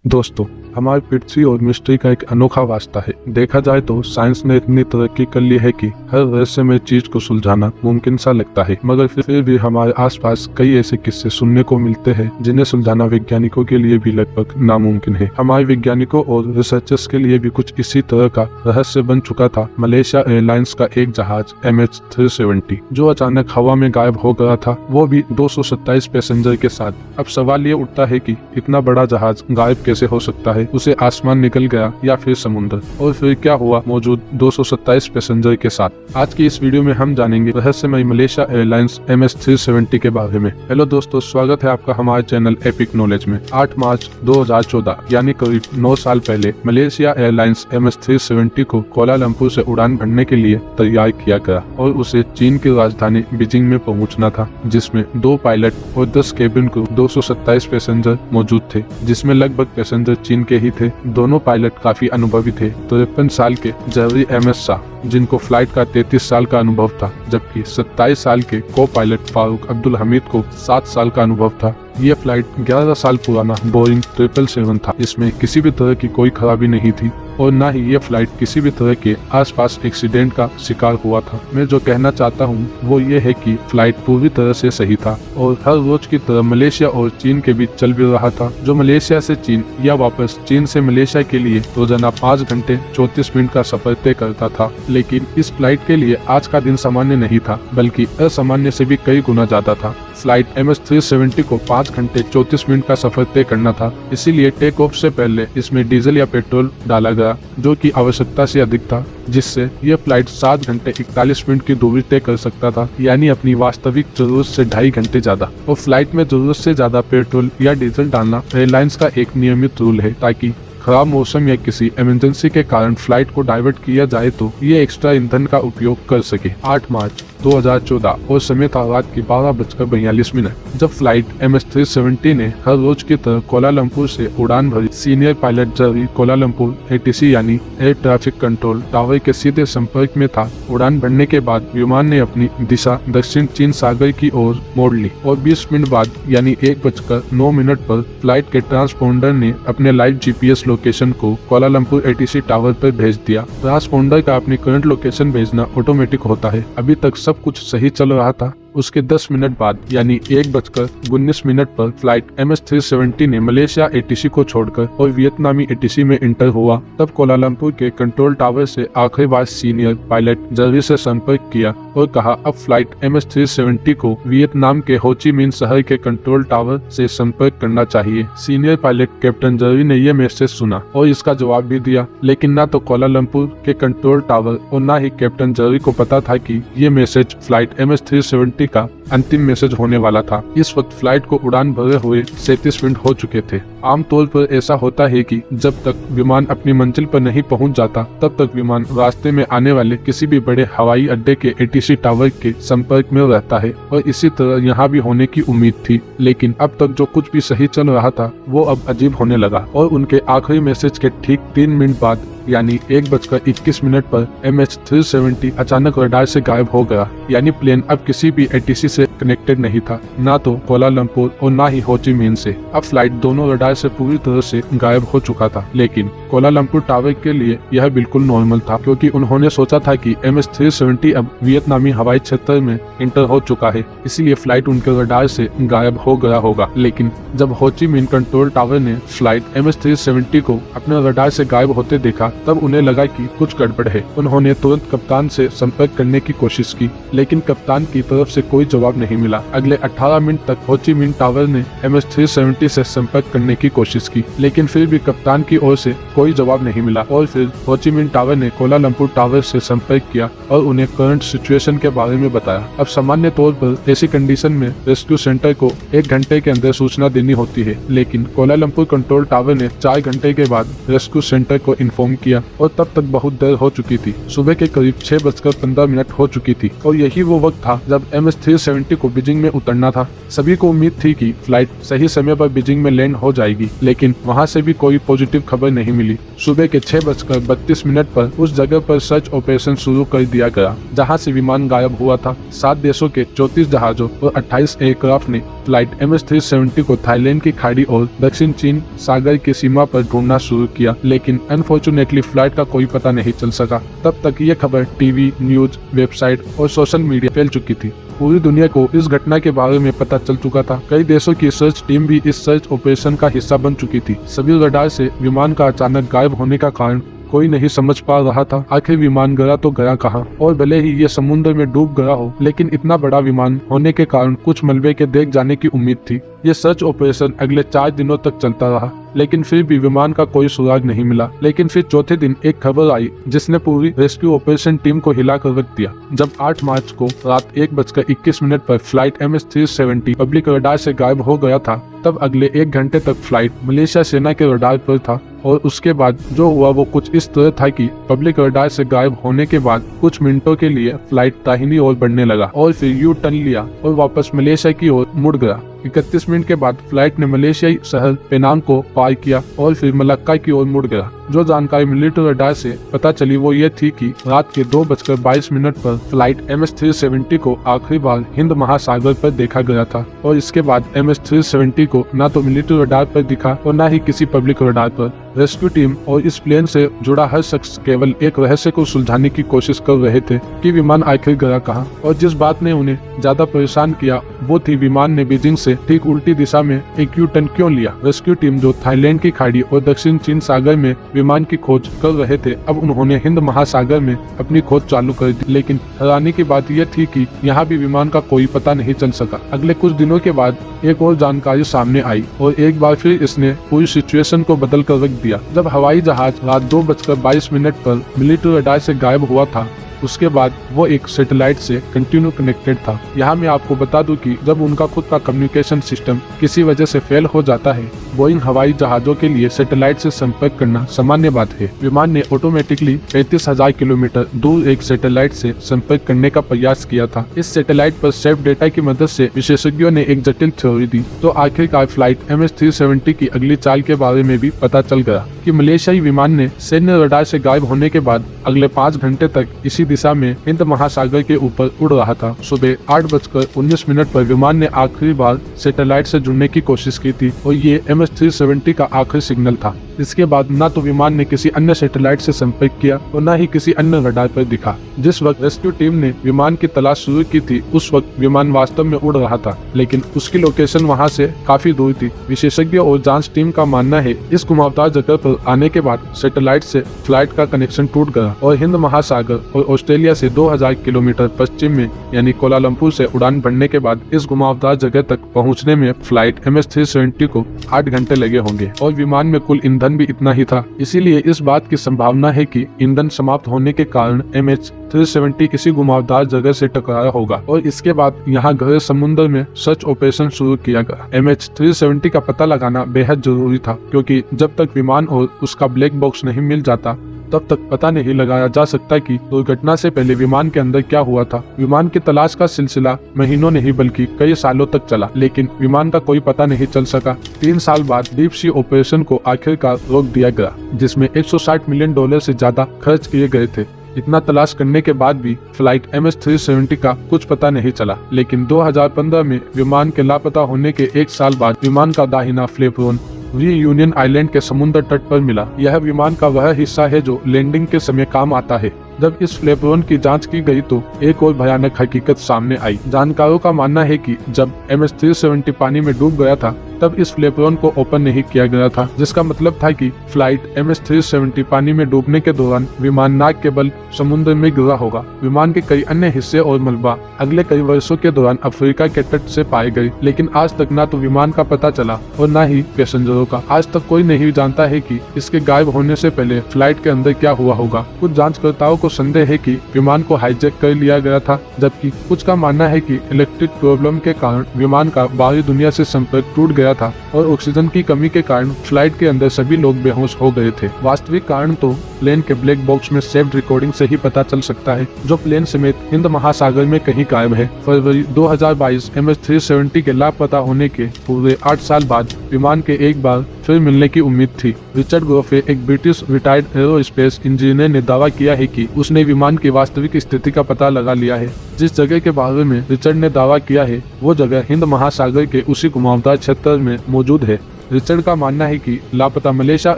दोस्तों, हमारी पृथ्वी और मिस्ट्री का एक अनोखा वास्ता है। देखा जाए तो साइंस ने इतनी तरक्की कर ली है कि हर रहस्यमय चीज को सुलझाना मुमकिन सा लगता है, मगर फिर भी हमारे आसपास कई ऐसे किस्से सुनने को मिलते हैं जिन्हें सुलझाना वैज्ञानिकों के लिए भी लगभग नामुमकिन है। हमारे वैज्ञानिकों और रिसर्चर्स के लिए भी कुछ इसी तरह का रहस्य बन चुका था मलेशिया एयरलाइंस का एक जहाज MH370, जो अचानक हवा में गायब हो गया था, वो भी 227 पैसेंजर के साथ। अब सवाल ये उठता है कि इतना बड़ा जहाज गायब कैसे हो सकता है? उसे आसमान निकल गया या फिर समुद्र? और फिर क्या हुआ मौजूद 227 पैसेंजर के साथ? आज की इस वीडियो में हम जानेंगे रहस्यमय मलेशिया एयरलाइंस MH370 के बारे में। हेलो दोस्तों, स्वागत है आपका हमारे चैनल एपिक नॉलेज में। 8 मार्च 2014 यानी करीब 9 साल पहले मलेशिया एयरलाइंस MH370 को कुआलालंपुर से उड़ान भरने के लिए तैयार किया गया और उसे चीन की राजधानी बीजिंग में पहुंचना था, जिसमें 2 पायलट और 10 केबिन क्रू 227 पैसेंजर मौजूद थे, जिसमें लगभग पैसेंजर चीन के ही थे। दोनों पायलट काफी अनुभवी थे। 53 साल के जहरी MS शाह, जिनको फ्लाइट का 33 साल का अनुभव था, जबकि 27 साल के को पायलट फारूक अब्दुल हमीद को 7 साल का अनुभव था। यह फ्लाइट 11 साल पुराना बोइंग 777 था। इसमें किसी भी तरह की कोई खराबी नहीं थी और न ही यह फ्लाइट किसी भी तरह के आसपास एक्सीडेंट का शिकार हुआ था। मैं जो कहना चाहता हूँ वो ये है कि फ्लाइट पूरी तरह से सही था और हर रोज की तरह मलेशिया और चीन के बीच चल भी रहा था। जो मलेशिया से चीन या वापस चीन से मलेशिया के लिए रोजाना 5 घंटे 34 मिनट का सफर तय करता था। लेकिन इस फ्लाइट के लिए आज का दिन सामान्य नहीं था, बल्कि असामान्य से भी कई गुना ज्यादा था। फ्लाइट MH370 को 5 घंटे 34 मिनट का सफर तय करना था, इसीलिए टेक ऑफ से पहले इसमें डीजल या पेट्रोल डाला गया, जो कि आवश्यकता से अधिक था, जिससे यह फ्लाइट 7 घंटे 41 मिनट की दूरी तय कर सकता था, यानी अपनी वास्तविक जरूरत से 2.5 घंटे ज्यादा। और फ्लाइट में जरूरत से ज्यादा पेट्रोल या डीजल डालना एयरलाइंस का एक नियमित रूल है, ताकि खराब मौसम या किसी इमरजेंसी के कारण फ्लाइट को डाइवर्ट किया जाए तो ये एक्स्ट्रा ईंधन का उपयोग कर सके। 8 मार्च 2014 और समय था रात की 12:42 जब फ्लाइट MH370 ने हर रोज की तरह कुआलालंपुर से उड़ान भरी। सीनियर पायलट जर्री कुआलालंपुर ATC यानी एयर ट्रैफिक कंट्रोल टावर के सीधे संपर्क में था। उड़ान भरने के बाद विमान ने अपनी दिशा दक्षिण चीन सागर की ओर मोड़ ली और 20 मिनट बाद यानी 1:09 पर फ्लाइट के ट्रांसपोंडर ने अपने लाइव GPS लोकेशन को कुआलालंपुर ATC टावर पर भेज दिया। ट्रांसपोंडर का अपनी करंट लोकेशन भेजना ऑटोमेटिक होता है। अभी तक सब कुछ सही चल रहा था। उसके 10 मिनट बाद यानी 1:19 पर फ्लाइट MH370 ने मलेशिया ATC को छोड़कर और वियतनामी ATC में इंटर हुआ। तब कुआलालंपुर के कंट्रोल टावर से आखिरी बार सीनियर पायलट जर्री से संपर्क किया और कहा अब फ्लाइट MH370 को वियतनाम के हो ची मिन्ह शहर के कंट्रोल टावर से संपर्क करना चाहिए। सीनियर पायलट कैप्टन जर्री ने यह मैसेज सुना और इसका जवाब भी दिया, लेकिन न तो कुआलालंपुर के कंट्रोल टावर और न ही कैप्टन जर्री को पता था कि ये मैसेज फ्लाइट MH370 का अंतिम मैसेज होने वाला था। इस वक्त फ्लाइट को उड़ान भरे हुए 37 मिनट हो चुके थे। आमतौर पर ऐसा होता है कि जब तक विमान अपनी मंजिल पर नहीं पहुंच जाता, तब तक विमान रास्ते में आने वाले किसी भी बड़े हवाई अड्डे के ATC टावर के संपर्क में रहता है और इसी तरह यहाँ भी होने की उम्मीद थी। लेकिन अब तक जो कुछ भी सही चल रहा था वो अब अजीब होने लगा और उनके आखिरी मैसेज के ठीक 3 मिनट बाद यानी 1:21 पर MH370 अचानक रडार से गायब हो गया। यानी प्लेन अब किसी भी ATC से कनेक्टेड नहीं था, ना तो कुआलालंपुर और ना ही हो ची मिन्ह से। अब फ्लाइट दोनों रडार से पूरी तरह से गायब हो चुका था। लेकिन कुआलालंपुर टावर के लिए यह बिल्कुल नॉर्मल था, क्योंकि उन्होंने सोचा था कि MH370 अब वियतनामी हवाई क्षेत्र में इंटर हो चुका है, इसीलिए फ्लाइट उनके रडार से गायब हो गया होगा। लेकिन जब हो ची मिन्ह कंट्रोल टावर ने फ्लाइट MH370 को अपने रडार से गायब होते देखा, तब उन्हें लगा कि कुछ गड़बड़ है। उन्होंने तुरंत कप्तान से संपर्क करने की कोशिश की, लेकिन कप्तान की तरफ से कोई जवाब नहीं मिला। अगले 18 मिनट तक हो ची मिन्ह टावर ने MH370 से संपर्क करने की कोशिश की, लेकिन फिर भी कप्तान की ओर से कोई जवाब नहीं मिला। और फिर हो ची मिन्ह टावर ने कुआलालंपुर टावर से संपर्क किया और उन्हें करंट सिचुएशन के बारे में बताया। अब सामान्य तौर पर ऐसी कंडीशन में रेस्क्यू सेंटर को 1 घंटे के अंदर सूचना देनी होती है, लेकिन कुआलालंपुर कंट्रोल टावर ने 4 घंटे के बाद रेस्क्यू सेंटर को इन्फॉर्म किया और तब तक बहुत देर हो चुकी थी। सुबह के करीब 6:15 हो चुकी थी और यही वो वक्त था जब MH370 370 को बीजिंग में उतरना था। सभी को उम्मीद थी कि फ्लाइट सही समय पर बीजिंग में लैंड हो जाएगी, लेकिन वहां से भी कोई पॉजिटिव खबर नहीं मिली। सुबह के 6:32 पर उस जगह पर सर्च ऑपरेशन शुरू कर दिया गया जहां से विमान गायब हुआ था। 7 देशों के 34 जहाजों और 28 एयरक्राफ्ट ने फ्लाइट MS-370 को थाईलैंड की खाड़ी और दक्षिण चीन सागर की सीमा पर ढूंढना शुरू किया, लेकिन अनफॉर्चुनेटली फ्लाइट का कोई पता नहीं चल सका। तब तक ये खबर टीवी, न्यूज, वेबसाइट और सोशल मीडिया फैल चुकी थी। पूरी दुनिया को इस घटना के बारे में पता चल चुका था। कई देशों की सर्च टीम भी इस सर्च ऑपरेशन का हिस्सा बन चुकी थी। सभी रडार से विमान का अचानक गायब होने का कारण कोई नहीं समझ पा रहा था। आखिर विमान गया तो गया कहाँ? और भले ही ये समुद्र में डूब गया हो, लेकिन इतना बड़ा विमान होने के कारण कुछ मलबे के देख जाने की उम्मीद थी। ये सर्च ऑपरेशन अगले 4 दिनों तक चलता रहा, लेकिन फिर भी विमान का कोई सुराग नहीं मिला। लेकिन फिर चौथे दिन एक खबर आई जिसने पूरी रेस्क्यू ऑपरेशन टीम को हिला कर रख दिया। जब 8 मार्च को रात 1:21 पर फ्लाइट MS-370 पब्लिक रडार से गायब हो गया था, तब अगले 1 घंटे तक फ्लाइट मलेशिया सेना के रडार पर था। और उसके बाद जो हुआ वो कुछ इस तरह था कि पब्लिक रडार से गायब होने के बाद कुछ मिनटों के लिए फ्लाइट दाहिनी ओर बढ़ने लगा और फिर यू टर्न लिया और वापस मलेशिया की ओर मुड़ गया। 31 मिनट के बाद फ्लाइट ने मलेशियाई शहर पेनांग को पार किया और फिर मलक्का की ओर मुड़ गया। जो जानकारी मिलिट्री रडार से पता चली वो ये थी कि रात के 2:22 पर फ्लाइट MS-370 को आखिरी बार हिंद महासागर पर देखा गया था। और इसके बाद MS-370 को न तो मिलिट्री रडार पर दिखा और न ही किसी पब्लिक रडार पर। रेस्क्यू टीम और इस प्लेन से जुड़ा हर शख्स केवल एक रहस्य को सुलझाने की कोशिश कर रहे थे कि विमान आखिर गया कहाँ। और जिस बात ने उन्हें ज्यादा परेशान किया वो थी विमान ने बीजिंग से ठीक उल्टी दिशा में एक यू टर्न क्यों लिया। रेस्क्यू टीम जो थाईलैंड की खाड़ी और दक्षिण चीन सागर में विमान की खोज कर रहे थे, अब उन्होंने हिंद महासागर में अपनी खोज चालू कर दी। लेकिन हैरानी की बात यह थी कि यहाँ भी विमान का कोई पता नहीं चल सका। अगले कुछ दिनों के बाद एक और जानकारी सामने आई और एक बार फिर इसने पूरी सिचुएशन को बदल कर रख दिया। जब हवाई जहाज रात 2:22 पर मिलिट्री रडार से गायब हुआ था, उसके बाद वो एक सैटेलाइट से कंटिन्यू कनेक्टेड था। यहाँ मैं आपको बता दूं कि जब उनका खुद का कम्युनिकेशन सिस्टम किसी वजह से फेल हो जाता है, बोइंग हवाई जहाजों के लिए सैटेलाइट से संपर्क करना सामान्य बात है। विमान ने ऑटोमेटिकली 35,000 किलोमीटर दूर एक सैटेलाइट से संपर्क करने का प्रयास किया था। इस सैटेलाइट पर सेव डेटा की मदद से विशेषज्ञों ने एक जटिल थ्योरी दी, तो आखिरकार फ्लाइट MS-370 की अगली चाल के बारे में भी पता चल गया कि मलेशियाई विमान ने सैन्य रडार से गायब होने के बाद अगले 5 घंटे तक इसी दिशा में हिंद महासागर के ऊपर उड़ रहा था। सुबह 8:19 पर विमान ने आखिरी बार सैटेलाइट से जुड़ने की कोशिश की थी और ये MS-370 का आखिरी सिग्नल था। इसके बाद न तो विमान ने किसी अन्य सैटेलाइट से संपर्क किया और न ही किसी अन्य रडार पर दिखा। जिस वक्त रेस्क्यू टीम ने विमान की तलाश शुरू की थी, उस वक्त विमान वास्तव में उड़ रहा था, लेकिन उसकी लोकेशन वहां से काफी दूर थी। विशेषज्ञ और जांच टीम का मानना है इस घुमावदार जगह पर आने के बाद सैटेलाइट से फ्लाइट का कनेक्शन टूट गया और हिंद महासागर और ऑस्ट्रेलिया से 2000 किलोमीटर पश्चिम में यानी कोलालमपुर से उड़ान भरने के बाद इस घुमावदार जगह तक पहुंचने में फ्लाइट MS-370 को 8 घंटे लगे होंगे और विमान में कुल ईंधन भी इतना ही था। इसीलिए इस बात की संभावना है कि ईंधन समाप्त होने के कारण MS-370 किसी घुमावदार जगह से टकराया होगा और इसके बाद यहाँ गहरे समुद्र में सर्च ऑपरेशन शुरू किया गया। MS-370 का पता लगाना बेहद जरूरी था, क्योंकि जब तक विमान और उसका ब्लैक बॉक्स नहीं मिल जाता तब तक पता नहीं लगाया जा सकता कि दुर्घटना से पहले विमान के अंदर क्या हुआ था। विमान की तलाश का सिलसिला महीनों नहीं बल्कि कई सालों तक चला, लेकिन विमान का कोई पता नहीं चल सका। 3 साल बाद डीप सी ऑपरेशन को आखिरकार रोक दिया गया, जिसमें $160 मिलियन से ज्यादा खर्च किए गए थे। इतना तलाश करने के बाद भी फ्लाइट MS-370 का कुछ पता नहीं चला, लेकिन 2015 में विमान के लापता होने के 1 साल बाद विमान का दाहिना फ्लैपरोन यूनियन आइलैंड के समुद्र तट पर मिला। यह विमान का वह हिस्सा है जो लैंडिंग के समय काम आता है। जब इस फ्लैपरोन की जांच की गई तो एक और भयानक हकीकत सामने आई। जानकारों का मानना है कि जब MS-370 पानी में डूब गया था तब इस फ्लैपरोन को ओपन नहीं किया गया था, जिसका मतलब था कि फ्लाइट MS-370 पानी में डूबने के दौरान विमान नाक के बल समुद्र में गिरा होगा। विमान के कई अन्य हिस्से और मलबा अगले कई वर्षों के दौरान अफ्रीका के तट से पाए गए, लेकिन आज तक न तो विमान का पता चला और न ही पैसेंजरों का। आज तक कोई नहीं जानता है कि इसके गायब होने से पहले फ्लाइट के अंदर क्या हुआ होगा। कुछ जांचकर्ताओं को को संदेह है कि विमान को हाईजैक कर लिया गया था, जबकि कुछ का मानना है कि इलेक्ट्रिक प्रॉब्लम के कारण विमान का बाहरी दुनिया से संपर्क टूट गया था और ऑक्सीजन की कमी के कारण फ्लाइट के अंदर सभी लोग बेहोश हो गए थे। वास्तविक कारण तो प्लेन के ब्लैक बॉक्स में सेव्ड रिकॉर्डिंग से ही पता चल सकता है, जो प्लेन समेत हिंद महासागर में कहीं गायब है। फरवरी 2022 MS-370 के लापता होने के पूरे 8 साल बाद विमान के एक बार फिर मिलने की उम्मीद थी। रिचर्ड ग्रोफे, एक ब्रिटिश रिटायर्ड एरोस्पेस इंजीनियर, ने दावा किया है कि उसने विमान की वास्तविक स्थिति का पता लगा लिया है। जिस जगह के बारे में रिचर्ड ने दावा किया है, वो जगह हिंद महासागर के उसी घुमावदार क्षेत्र में मौजूद है। रिचर्ड का मानना है कि लापता मलेशिया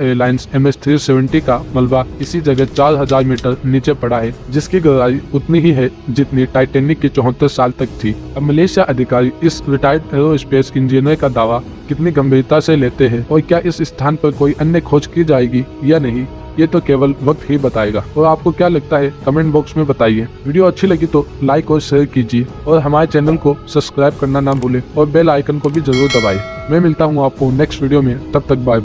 एयरलाइंस MS-370 का मलबा इसी जगह 4000 मीटर नीचे पड़ा है, जिसकी गहराई उतनी ही है जितनी टाइटैनिक की 74 साल तक थी। अब मलेशिया अधिकारी इस रिटायर्ड एरोस्पेस इंजीनियर का दावा कितनी गंभीरता से लेते हैं और क्या इस स्थान पर कोई अन्य खोज की जाएगी या नहीं, ये तो केवल वक्त ही बताएगा। और आपको क्या लगता है, कमेंट बॉक्स में बताइए। वीडियो अच्छी लगी तो लाइक और शेयर कीजिए और हमारे चैनल को सब्सक्राइब करना ना भूलें और बेल आइकन को भी जरूर दबाएं। मैं मिलता हूँ आपको नेक्स्ट वीडियो में, तब तक बाय।